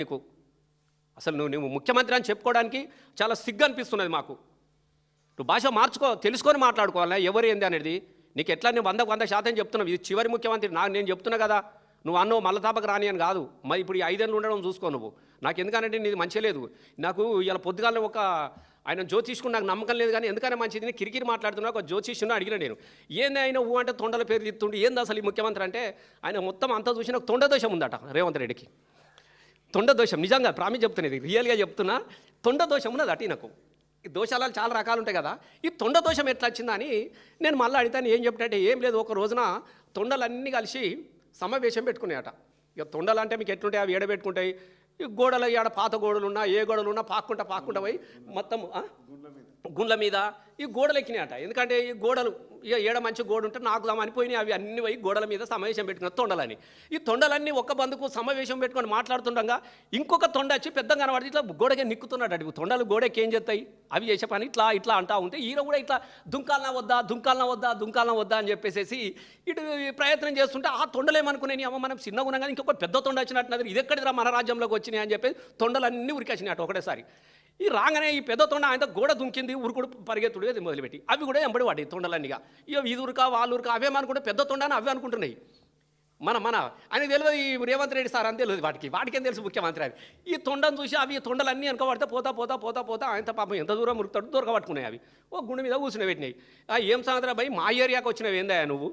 నీకు అసలు నువ్వు ముఖ్యమంత్రి అని చెప్పుకోవడానికి చాలా సిగ్గు అనిపిస్తున్నది మాకు. నువ్వు భాష మార్చుకో, తెలుసుకొని మాట్లాడుకోవాలా ఎవరు ఏంది అనేది. నీకు ఎట్లా నేను 100% చెప్తున్నావు, ఇది చివరి ముఖ్యమంత్రి నేను చెప్తున్నా కదా. నువ్వు అన్నో మల్లతాపకు రాని అని కాదు. మరి ఇప్పుడు ఈ 5 ఏళ్ళు ఉండడం చూసుకో నువ్వు. నాకు ఎందుకనంటే నీది మంచిగా లేదు. నాకు ఇలా పొద్దుగాల ఆయన జ్యోతిష్కుని నాకు నమ్మకం లేదు, కానీ ఎందుకనే మంచిది కిరికిరి మాట్లాడుతున్నా. ఒక జ్యోతిష్యుని అడిగిన నేను, ఏంది ఆయన అంటే తొండల పేరు తిత్తుండి ఏంది అసలు ఈ ముఖ్యమంత్రి అంటే, ఆయన మొత్తం అంతా చూసి నాకు తొండ దోషం ఉందట రేవంత్ రెడ్డికి. తొండ దోషం నిజంగా ప్రామిస్ చెప్తున్నది, రియల్గా చెప్తున్నా. తొండ దోషం ఉన్నది అటు నాకు. ఈ దోషాలు చాలా రకాలు ఉంటాయి కదా. ఈ తొండ దోషం ఎట్లా వచ్చిందా అని నేను మళ్ళీ అడిగితాను. ఏం చెప్పినట్టే ఏం లేదు, ఒక రోజున తొండలన్నీ కలిసి సమావేశం పెట్టుకున్నాయట. ఇక తొండలు అంటే మీకు ఎట్లుంటాయి, అవి ఏడబెట్టుకుంటాయి. ఈ గోడలు ఆడ పాత గోడలు ఉన్నా ఏ గోడలు ఉన్నా పాక్కుంటా పోయి మొత్తం గుండ్ల మీద ఈ గోడలు ఎక్కినాయట. ఎందుకంటే ఈ గోడలు ఇక ఏడ మంచి గోడ ఉంటే నాకు అనిపోయినాయి. అవి అన్ని పోయి గోడల మీద సమావేశం పెట్టుకున్న తొండలని. ఈ తొండలన్నీ ఒక్క బందుకు సమావేశం పెట్టుకొని మాట్లాడుతుండగా ఇంకొక తొండ వచ్చి పెద్దగా కనబడి ఇట్లా గోడకే నిక్కుతున్నాడు. అడుగు తొండలు గోడకి ఏం చేస్తాయి, అవి చేసే పని ఇట్లా అంటా ఉంటే ఈయన కూడా ఇట్లా దుంకాలనా వద్దా అని చెప్పేసి ఇటు ప్రయత్నం చేస్తుంటే ఆ తొండలేమనుకునేవి అమ్మ మనం చిన్నగా ఉన్నాం కానీ ఇంకొక పెద్ద తొండ వచ్చినట్టున్నది, ఇది ఎక్కడిరా మన రాజ్యంలోకి వచ్చినాయి అని చెప్పి తొండలన్నీ ఉరికేసినాయట ఒకటేసారి. ఈ రాగానే ఈ పెద్ద తొండ ఆయన గోడ దుంకింది, ఉరుకుడు పరిగెత్తుడు అది మొదలుపెట్టి అవి కూడా ఎంబడి వాడి తొండలన్నీగా. ఇక ఇదురుకా వాళ్ళురుకా అవేమనుకుంటే పెద్ద తొండని అవే అనుకుంటున్నాయి. మన ఆయనకు తెలియదు ఈ రేవంత్ రెడ్డి సార్ అని తెలియదు, వాటికేం తెలుసు ముఖ్యమంత్రి అని. ఈ తొండను చూసి అవి తొండలన్నీ వెనకబడితే పోతా ఆయన పాపం ఎంత దూరం మురుకుతాడు దొరకబట్టుకున్నాయి. అవి ఓ గుండె మీద కూర్చుని పెట్టినాయి. ఏం సంగతి భయ్, మా ఏరియాకి వచ్చినవి ఏందా నువ్వు,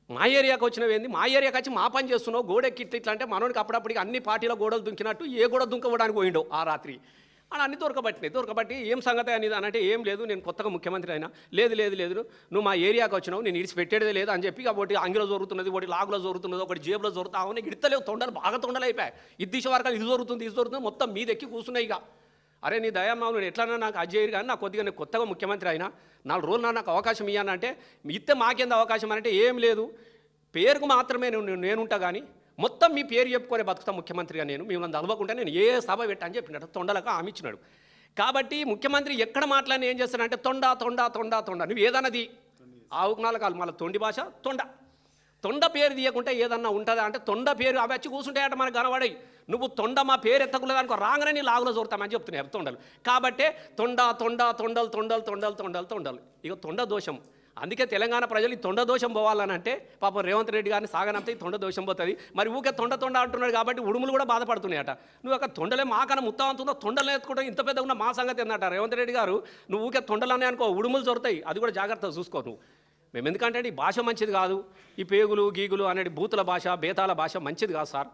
మా ఏరియాకి వచ్చినవి ఏంది, మా ఏరియాకి వచ్చి మా పని చేస్తున్నావు, గోడెక్కి ఇట్లా అంటే మనోనికి అప్పుడప్పటికి అన్ని పార్టీల గోడలు దుంకినట్టు ఏ గోడ దుంకవడానికి పోయిండో ఆ రాత్రి అని అన్ని దొరకబట్టి ఏం సంగతి అనేది అని అంటే ఏం లేదు, నేను కొత్తగా ముఖ్యమంత్రి అయినా లేదు నువ్వు మా ఏరియాకి వచ్చినావు, నేను ఇడిచి పెట్టేదే లేదు అని చెప్పి ఒకటి అంగిలో జరుగుతున్నది, ఒకటి లాగులో జరుగుతున్నది, ఒకటి జేబులో జరుగుతావు, నీకు ఇడతలేవు తొండలు బాగా తొండలు అయిపోయాయి. ఇద్దిశ వరకు ఇది జరుగుతుంది మొత్తం మీదెక్కి కూర్చున్నాయి. ఇక అరే నీ దయామావు నేను ఎట్లన్నా నాకు అజ్జయ్యారు కానీ నాకు కొద్దిగా నేను కొత్తగా ముఖ్యమంత్రి అయినా 4 రోజులు నాకు అవకాశం ఇవ్వనంటే ఇస్తే మాకేంది అవకాశం అంటే ఏం లేదు, పేరుకు మాత్రమే నేనుంటా కానీ మొత్తం మీ పేరు చెప్పుకొని బతుకుతా ముఖ్యమంత్రిగా నేను మిమ్మల్ని చదవకుండా నేను ఏ సభ పెట్టా అని చెప్పినట్టు తొండలకు హామీ ఇచ్చినాడు. కాబట్టి ముఖ్యమంత్రి ఎక్కడ మాట్లాడిన ఏం చేస్తాడంటే తొండ నువ్వు ఏదన్నది ఆవుకు 4 కాలు మళ్ళీ తొండి భాష తొండ పేరు తీయకుంటే ఏదన్నా ఉంటుందా అంటే తొండ పేరు అవి వచ్చి కూర్చుంటాయట మనకు కనబడాయి. నువ్వు తొండ మా పేరు ఎత్తకులేదనుకో రాగానే నీ లాగులో చూడతామని చెప్తున్నాయి తొండలు. కాబట్టే తొండలు ఇక తొండ దోషం. అందుకే తెలంగాణ ప్రజలు ఈ తొండ దోషం పోవాలని అంటే పాపం రేవంత్ రెడ్డి గారిని సాగనంతా ఈ తొండ దోషం పోతుంది. మరి ఊకే తొండ అంటున్నాడు కాబట్టి ఉడుములు కూడా బాధపడుతున్నాయట. నువ్వు ఒక తొండలే మాకన్నా ముత్తావంతుందో తొండలు ఎత్తుకుంటే ఇంత పెద్దగా ఉన్న మా సంగతి ఏందట రేవంత్ రెడ్డి గారు. నువ్వు ఊకే తొండలనే అనుకో, ఉడుములు దొరుకుతాయి, అది కూడా జాగ్రత్తగా చూసుకో నువ్వు. మేము ఎందుకంటే ఈ భాష మంచిది కాదు, ఈ పేగులు గీగులు అనేది బూతుల భాష బేతాల భాష మంచిది కాదు సార్.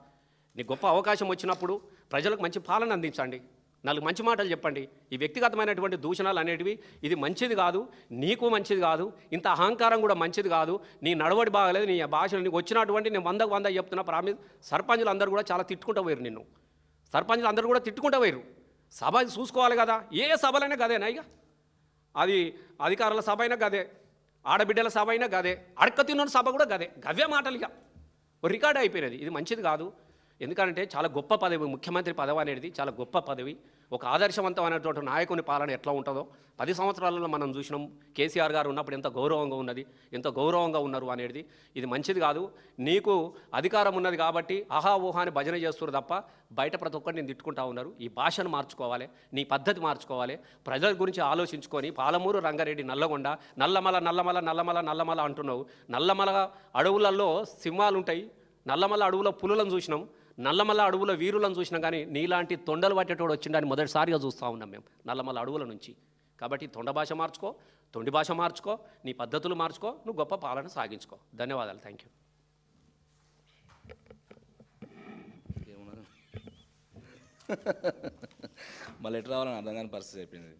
నీకు గొప్ప అవకాశం వచ్చినప్పుడు ప్రజలకు మంచి పాలన అందించండి, 4 మంచి మాటలు చెప్పండి. ఈ వ్యక్తిగతమైనటువంటి దూషణలు అనేటివి ఇది మంచిది కాదు, నీకు మంచిది కాదు, ఇంత అహంకారం కూడా మంచిది కాదు, నీ నడవడి బాగలేదు, నీ భాషలు నీకు వచ్చినటువంటి నేను 100 చెప్తున్నా ప్రామిస్. సర్పంచులు అందరూ కూడా చాలా తిట్టుకుంటూ పోయారు నిన్ను, సర్పంచులు అందరూ కూడా తిట్టుకుంటూ పోయారు. సభ చూసుకోవాలి కదా, ఏ సభలైనా గదేనా, ఇక అది అధికారుల సభ అయినా గదే, ఆడబిడ్డల సభ అయినా గదే, అడక్క తిన్న సభ కూడా గవే మాటలు ఇక రికార్డ్ అయిపోయినది. ఇది మంచిది కాదు. ఎందుకంటే చాలా గొప్ప పదవి, ముఖ్యమంత్రి పదవి అనేది చాలా గొప్ప పదవి. ఒక ఆదర్శవంతమైనటువంటి నాయకుని పాలన ఎట్లా ఉంటుందో 10 సంవత్సరాలలో మనం చూసినాం. కేసీఆర్ గారు ఉన్నప్పుడు ఎంత గౌరవంగా ఉన్నారు అనేది. ఇది మంచిది కాదు. నీకు అధికారం ఉన్నది కాబట్టి ఆహా ఊహాని భజన చేస్తున్నారు తప్ప బయట ప్రతి ఒక్కరిని తిట్టుకుంటా ఉన్నారు. ఈ భాషను మార్చుకోవాలి, నీ పద్ధతి మార్చుకోవాలి, ప్రజల గురించి ఆలోచించుకొని. పాలమూరు రంగారెడ్డి నల్లగొండ నల్లమల అంటున్నావు. నల్లమల అడవులలో సింహాలు ఉంటాయి, నల్లమల అడవుల పులులను చూసినాం, నల్లమల అడవుల వీరులను చూసినాం, కానీ నీలాంటి తొండలు పట్టేటోడు వచ్చిండని మొదటిసారిగా చూస్తూ ఉన్నాం మేము నల్లమల అడవుల నుంచి. కాబట్టి తొండ భాష మార్చుకో, తొండి భాష మార్చుకో, నీ పద్ధతులు మార్చుకో, నువ్వు గొప్ప పాలన సాగించుకో. ధన్యవాదాలు. Thank you. మళ్ళీ ఎట్లా రావాలని అర్థం కాని పరిస్థితి అయిపోయింది.